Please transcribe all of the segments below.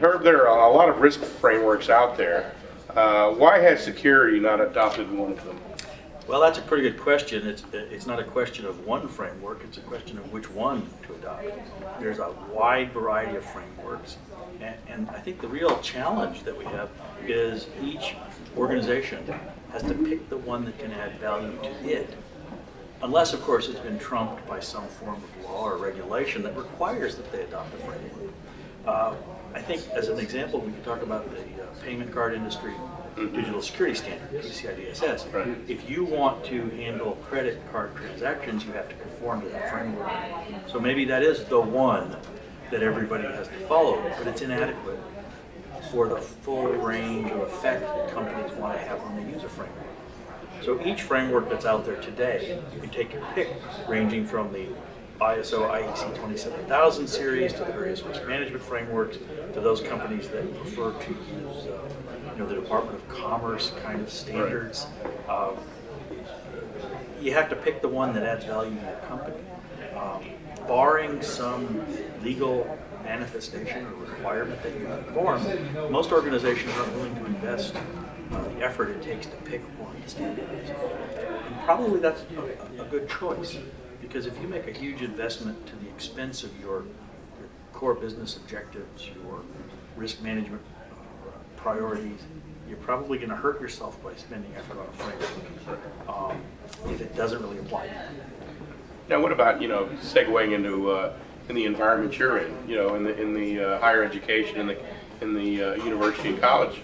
Herb, there are a lot of risk frameworks out there. Why has security not adopted one of them? Well, that's a pretty good question. It's not a question of one framework, it's a question of which one to adopt. There's a wide variety of frameworks, and I think the real challenge that we have is each organization has to pick the one that can add value to it, unless, of course, it's been trumped by some form of law or regulation that requires that they adopt a framework. I think, as an example, we can talk about the payment card industry digital security standard, PCI-DSS. Right. If you want to handle credit card transactions, you have to conform to that framework. So maybe that is the one that everybody has to follow, but it's inadequate for the full range of effect that companies want to have when they use a framework. So each framework that's out there today, you can take your pick, ranging from the ISO IEC 27000 series to the various risk management frameworks to those companies that prefer to use the Department of Commerce kind of standards. You have to pick the one that adds value to your company. Barring some legal manifestation or requirement that you perform, most organizations aren't willing to invest the effort it takes to pick one to standardize. And probably that's a good choice, because if you make a huge investment to the expense of your core business objectives, your risk management priorities, you're probably going to hurt yourself by spending effort on a framework if it doesn't really apply. Now, what about segueing into in the environment you're in? In the higher education, in the university and college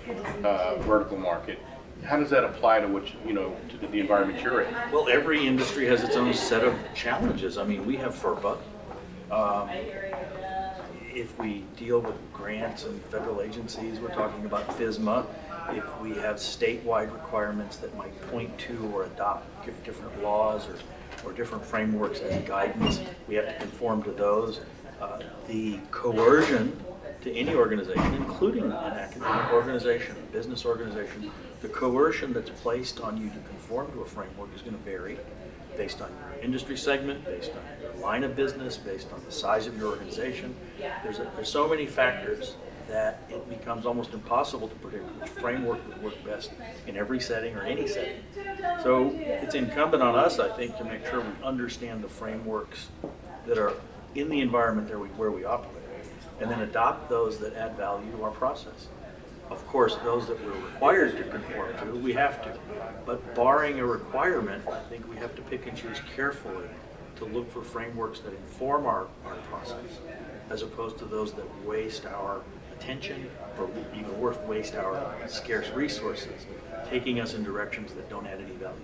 vertical market. How does that apply to to the environment you're in? Well, every industry has its own set of challenges. I mean, we have FERPA. If we deal with grants and federal agencies, we're talking about FSMA. If we have statewide requirements that might point to or adopt different laws or different frameworks as guidance, we have to conform to those. The coercion to any organization, including an academic organization, a business organization, the coercion that's placed on you to conform to a framework is going to vary based on your industry segment, based on your line of business, based on the size of your organization. There's so many factors that it becomes almost impossible to predict which framework would work best in every setting or any setting. So it's incumbent on us, I think, to make sure we understand the frameworks that are in the environment where we operate, and then adopt those that add value to our process. Of course, those that we're required to conform to, we have to. But barring a requirement, I think we have to pick and choose carefully to look for frameworks that inform our process, as opposed to those that waste our attention, or even worse, waste our scarce resources, taking us in directions that don't add any value.